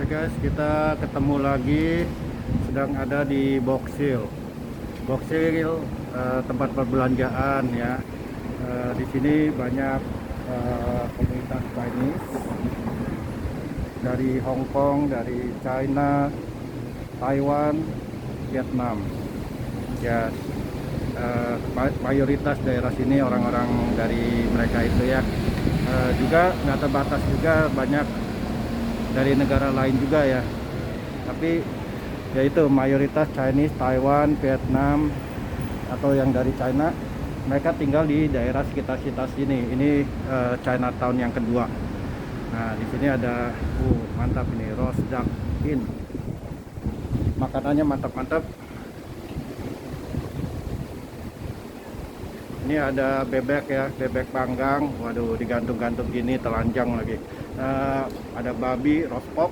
guys, kita ketemu lagi, sedang ada di Box Hill. Box Hill, tempat perbelanjaan ya. Di sini banyak komunitas Chinese dari Hong Kong, dari China, Taiwan, Vietnam. Ya, mayoritas daerah sini orang-orang dari mereka itu ya. Juga nggak terbatas, juga banyak dari negara lain juga ya, tapi yaitu mayoritas Chinese, Taiwan, Vietnam, atau yang dari China. Mereka tinggal di daerah sekitar sini. Ini Chinatown yang kedua. Nah, di sini ada mantap ini, roast duck in, makanannya mantap-mantap. Ini ada bebek ya, bebek panggang. Waduh, digantung-gantung gini, telanjang lagi. Ada babi, roast pork.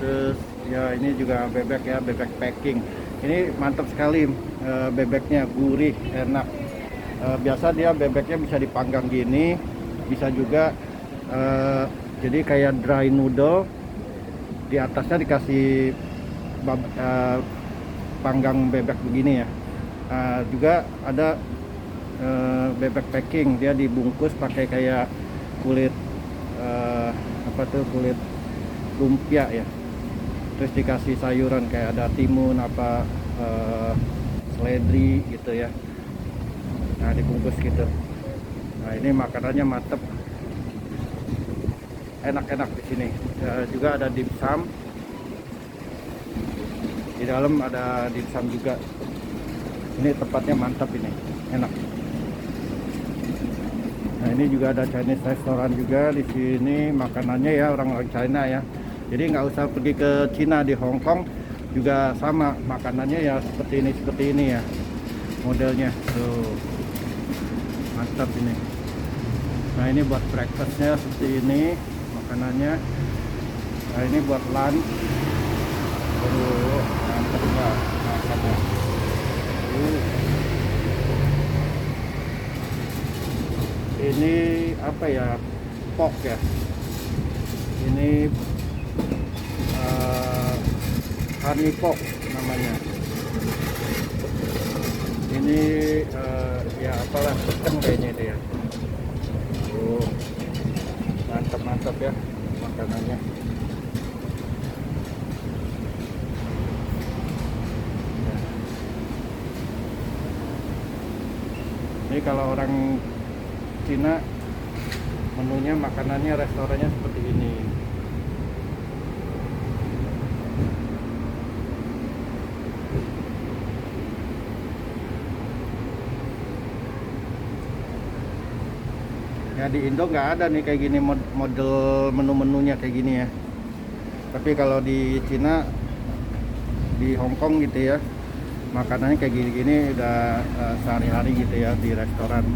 Terus ya ini juga bebek ya, bebek packing. Ini mantap sekali, bebeknya gurih, enak. Biasa dia bebeknya bisa dipanggang gini, bisa juga jadi kayak dry noodle. Di atasnya dikasih panggang bebek begini ya. Juga ada bebek packing, dia dibungkus pakai kayak kulit kulit lumpia ya, terus dikasih sayuran kayak ada timun, seledri gitu ya. Nah, dibungkus gitu. Nah, ini makanannya mantep, enak-enak di sini. Juga ada dimsum, di dalam ada dimsum juga. Ini tempatnya mantap, ini enak. Nah, ini juga ada Chinese restoran juga di sini. Makanannya ya orang-orang China ya. Jadi nggak usah pergi ke Cina, di Hong Kong juga sama makanannya ya, seperti ini ya modelnya. Tuh, mantap ini. Nah, ini buat breakfastnya seperti ini makanannya. Nah, ini buat lunch. Aduh, mantap banget makanannya. Ini apa ya, pork ya, ini honey pork namanya. Ini ya apalah, chicken kayaknya itu ya. Mantap ya makanannya. Ini kalau orang Cina, menunya, makanannya, restorannya seperti ini. Ya, di Indo nggak ada nih kayak gini model menu-menunya kayak gini ya. Tapi kalau di Cina, di Hong Kong gitu ya, makanannya kayak gini-gini udah sehari-hari gitu ya di restoran.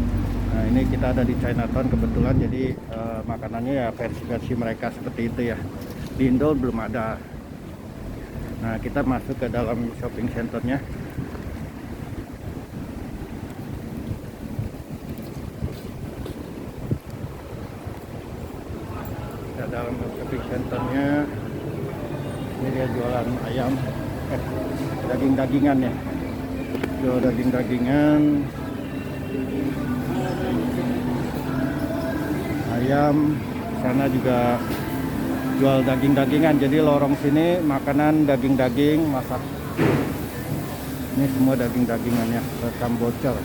Nah, ini kita ada di Chinatown kebetulan, jadi makanannya ya versi mereka seperti itu ya. Di Indo belum ada. Nah, kita masuk ke dalam shopping centernya. Ke dalam shopping centernya, ini dia jualan ayam, daging-dagingan ya. Jual daging-dagingan, ayam. Sana juga jual daging-dagingan, jadi lorong sini makanan daging-daging masak. Ini semua daging-dagingannya, rekam bocor.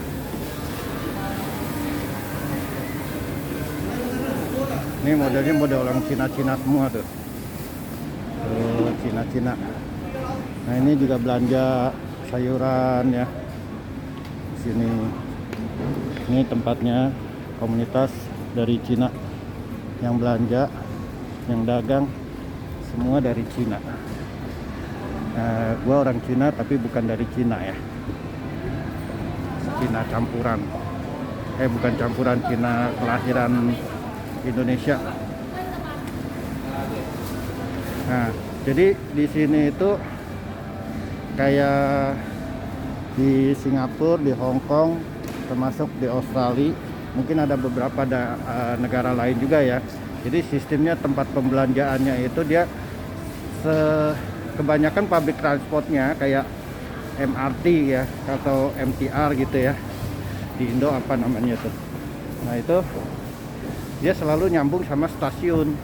Ini modelnya model orang Cina-Cina semua tuh. Tuh, Cina-Cina. Nah, ini juga belanja sayuran ya di sini. Ini tempatnya komunitas dari Cina yang belanja, yang dagang, semua dari Cina. Gua orang Cina tapi bukan dari Cina ya, Cina campuran. Bukan campuran, Cina kelahiran Indonesia. Nah, jadi di sini itu kayak di Singapura, di Hong Kong, termasuk di Australia, mungkin ada beberapa negara lain juga ya. Jadi sistemnya tempat pembelanjaannya itu dia kebanyakan public transportnya kayak MRT ya atau MTR gitu ya, di Indo apa namanya tuh. Nah itu dia selalu nyambung sama stasiun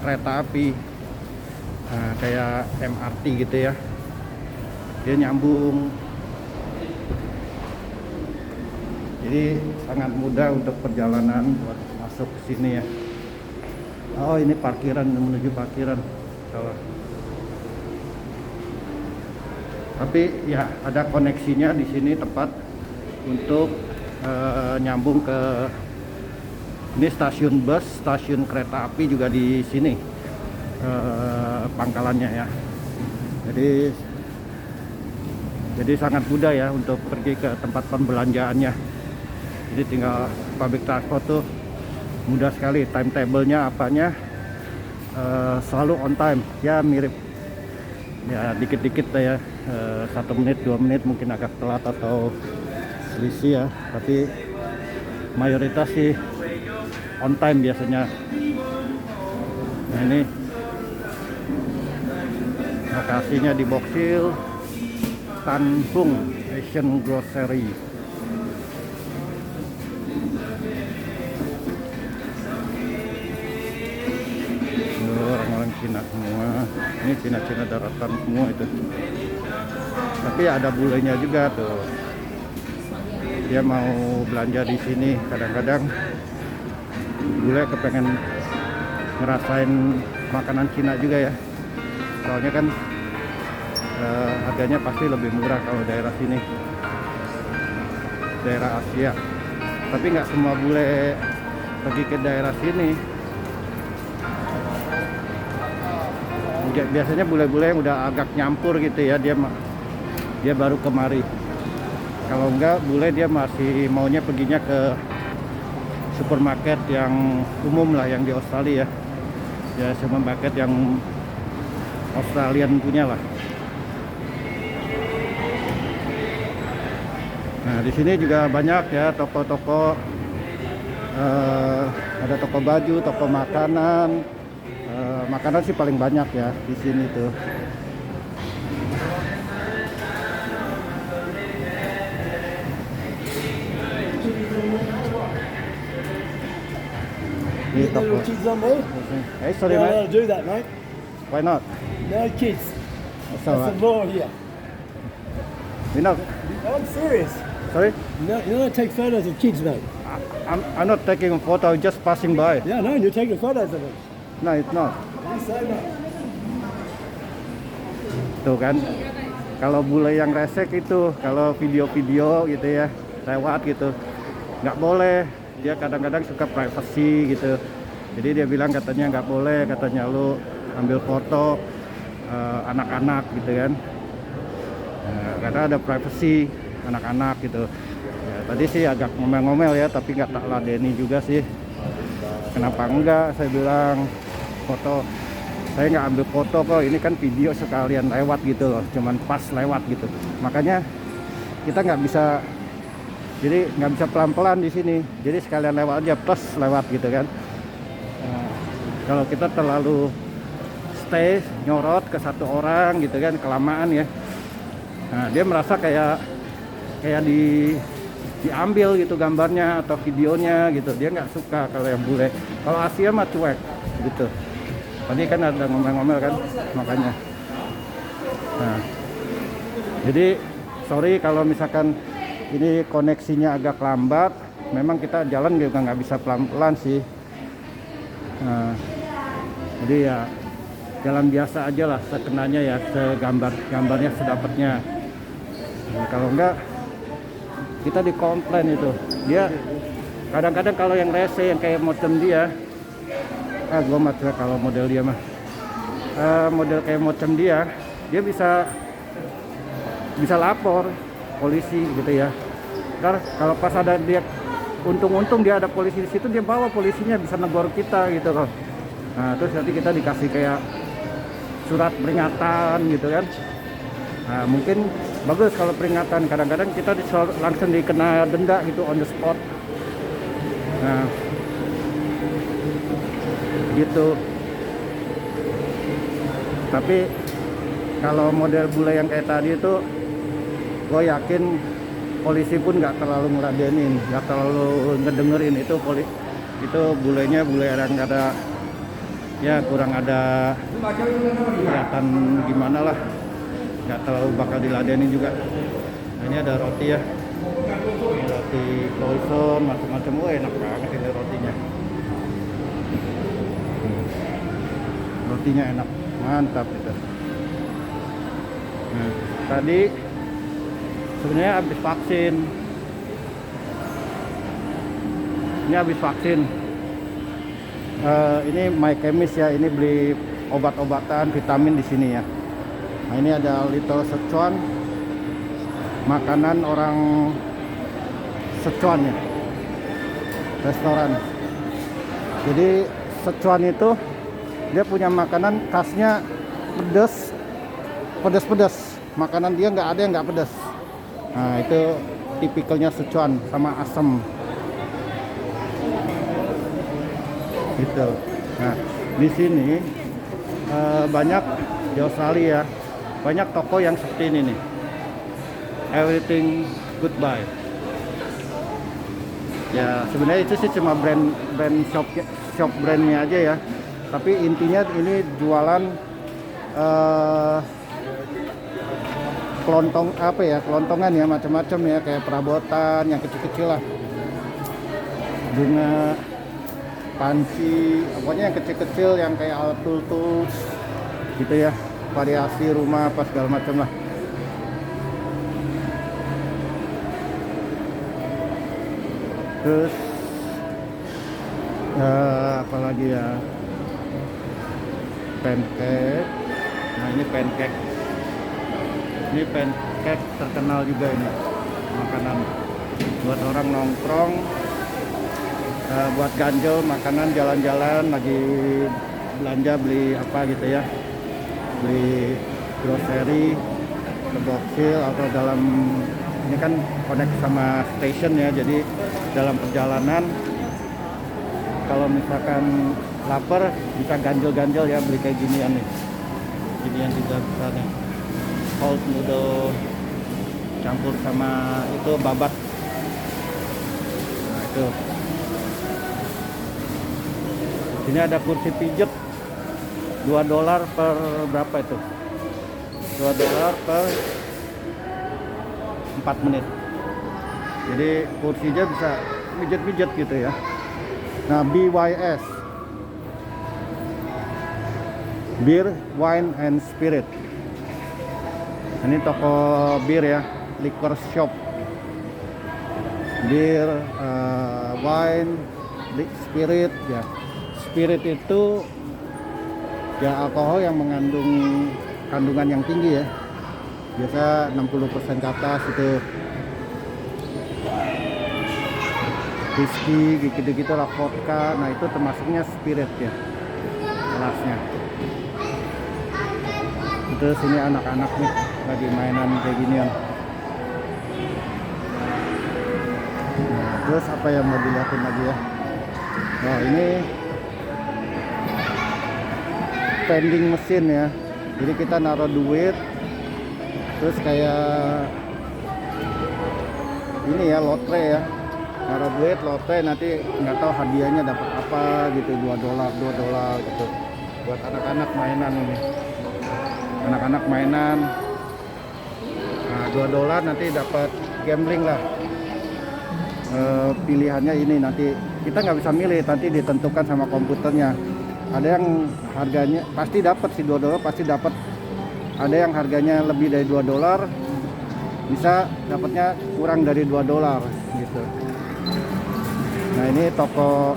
kereta api. Nah, kayak MRT gitu ya, dia nyambung. Jadi sangat mudah untuk perjalanan buat masuk ke sini ya. Oh ini parkiran, menuju parkiran. Salah. Tapi ya ada koneksinya di sini tepat untuk nyambung ke ini stasiun bus, stasiun kereta api juga di sini pangkalannya ya. Jadi sangat mudah ya untuk pergi ke tempat pembelanjaannya. Jadi tinggal public transport tuh mudah sekali, timetable-nya apanya selalu on time ya, mirip ya dikit-dikit ya, 1 menit 2 menit mungkin agak telat atau selisih ya, tapi mayoritas sih on time biasanya. Nah ini lokasinya di Box Hill, Tanjung Asian Grocery. Orang-orang Cina semua, ini Cina-Cina daratan semua itu. Tapi ada bulenya juga tuh, dia mau belanja di sini. Kadang-kadang bule kepengen ngerasain makanan Cina juga ya, soalnya kan harganya pasti lebih murah kalau daerah sini, daerah Asia. Tapi nggak semua bule pergi ke daerah sini. Biasanya bule-bule yang udah agak nyampur gitu ya, dia baru kemari. Kalau enggak, bule dia masih maunya perginya ke supermarket yang umum lah, yang di Australia ya, supermarket yang Australian punya lah. Nah di sini juga banyak ya toko-toko, ada toko baju, toko makanan. Makanan sih paling banyak ya di sini tuh. Ini toko. Hey, sorry mate. Do that, mate. Why not? No kids. That's That's the law here. You know, I'm serious. sorry. No, you don't take photos of kids, mate. I'm not taking a photo, just passing by. Yeah, no, you're taking photos of them. No, it's not. You say that. Tuh kan, kalau bule yang resek itu, kalau video-video gitu ya, lewat gitu, nggak boleh. Dia kadang-kadang suka privacy gitu. Jadi dia bilang katanya nggak boleh, katanya lu ambil foto anak-anak gitu kan. Karena ada privacy anak-anak gitu. Ya, tadi sih agak ngomel-ngomel ya, tapi nggak tak ladeni juga sih. Kenapa enggak? Saya bilang foto. Saya nggak ambil foto kok, ini kan video sekalian lewat gitu loh, cuman pas lewat gitu. Makanya kita nggak bisa, jadi nggak bisa pelan-pelan di sini. Jadi sekalian lewat aja, plus lewat gitu kan. Nah, kalau kita terlalu stay nyorot ke satu orang gitu kan, kelamaan ya. Nah, dia merasa kayak diambil gitu gambarnya atau videonya gitu. Dia nggak suka kalau yang bule. Kalau Asia mah cuek gitu. Tadi kan ada ngomel-ngomel kan, makanya. Nah, jadi sorry kalau misalkan ini koneksinya agak lambat. Memang kita jalan juga nggak bisa pelan-pelan sih. Nah, jadi ya jalan biasa aja lah, sekenanya ya, gambarnya sedapatnya. Nah, kalau enggak kita dikomplain itu. Dia kadang-kadang kalau yang rese yang kayak macam dia, gue mati kalau model dia mah, model kayak macam dia bisa lapor polisi gitu ya. Ntar kalau pas ada dia, untung-untung dia ada polisi di situ, dia bawa polisinya, bisa negor kita gitu loh. Nah terus nanti kita dikasih kayak surat peringatan gitu kan. Nah mungkin bagus kalau peringatan. Kadang-kadang kita langsung dikena denda gitu on the spot. Nah gitu. Tapi kalau model bule yang kayak tadi itu, gue yakin polisi pun nggak terlalu ngeladenin, nggak terlalu ngedengerin. Itu bulenya bule yang nggak ada, ya kurang ada kelihatan gimana lah, nggak terlalu bakal diladenin juga. Nah, ini ada roti ya, ini roti croissant macam-macam. Enak banget ini rotinya. Rotinya enak, mantap itu. Nah, tadi sebenarnya habis vaksin. Ini habis vaksin. Ini My Chemist ya. Ini beli obat-obatan, vitamin di sini ya. Nah, ini ada Little Sichuan, makanan orang Sichuan ya, restoran. Jadi Sichuan itu dia punya makanan khasnya pedas. Makanan dia nggak ada yang nggak pedas. Nah, itu tipikalnya Sichuan sama asam. Gitu. Nah, di sini banyak di Australia, banyak toko yang seperti ini nih. Everything goodbye. Ya, sebenarnya itu sih cuma brand shop brandnya aja ya. Tapi intinya ini jualan kelontongan ya, macam-macam ya, kayak perabotan yang kecil-kecil lah, bunga, panci, pokoknya yang kecil-kecil yang kayak alat tools gitu ya, variasi rumah apa segala macam lah. Terus apalagi ya, pancake. Nah, ini pancake terkenal juga ini, makanan buat orang nongkrong, buat ganjel, makanan jalan-jalan lagi belanja, beli apa gitu ya, beli grocery ke Boxhill atau dalam, ini kan connect sama station ya, jadi dalam perjalanan kalau misalkan lapar bisa ganjel-ganjel ya, beli kayak ginian nih. Ginian juga bisa nih, cold noodle campur sama itu babat. Nah, itu sini ada kursi pijet $2 per berapa itu, $2 per 4 menit. Jadi kursinya bisa pijet-pijet gitu ya. Nah, BYS, Beer, Wine and Spirit. Ini toko bir ya, liquor shop. Bir, wine, spirit ya. Spirit itu ya alkohol yang mengandung kandungan yang tinggi ya. Biasa 60% ke atas itu. Whisky gitu-gitu lah, vodka. Nah, itu termasuknya spirit ya, kelasnya. Terus ini anak-anak nih lagi mainan kayak ginian. Nah, terus apa yang mau dilihatin lagi ya? Nah, ini vending mesin ya. Jadi kita naruh duit, terus kayak ini ya, lotre ya. Naruh duit, lotre, nanti nggak tahu hadiahnya dapat apa gitu, $2 gitu. Buat anak-anak mainan ini. Anak-anak mainan. Nah, $2 nanti dapat gambling lah. Pilihannya ini nanti kita nggak bisa milih, nanti ditentukan sama komputernya. Ada yang harganya pasti dapat sih, $2 pasti dapat. Ada yang harganya lebih dari $2, bisa dapatnya kurang dari $2 gitu. Nah, ini toko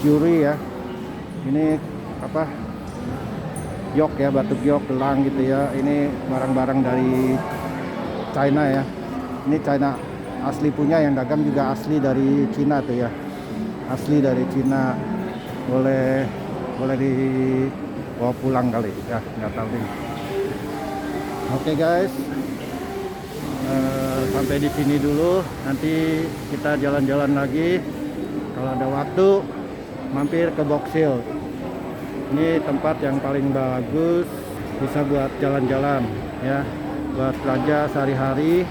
juri ya. Ini apa? Yok ya, batuk yok, gelang gitu ya. Ini barang-barang dari China ya. Ini China asli punya, yang dagang juga asli dari Cina tuh ya. Asli dari Cina. Boleh dibawa pulang kali ya, nggak tahu nih. Oke guys, sampai di sini dulu. Nanti kita jalan-jalan lagi. Kalau ada waktu mampir ke Boxhill. Ini tempat yang paling bagus, bisa buat jalan-jalan ya, buat belanja sehari-hari,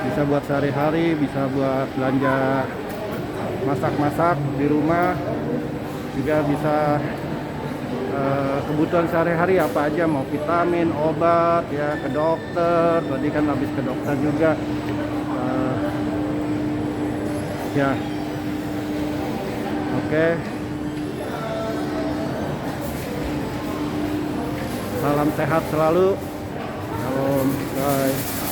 bisa buat sehari-hari, bisa buat belanja masak-masak di rumah, juga bisa kebutuhan sehari-hari apa aja, mau vitamin, obat ya, ke dokter. Tadi kan habis ke dokter juga ya. Oke. Salam sehat selalu. Salam, bye.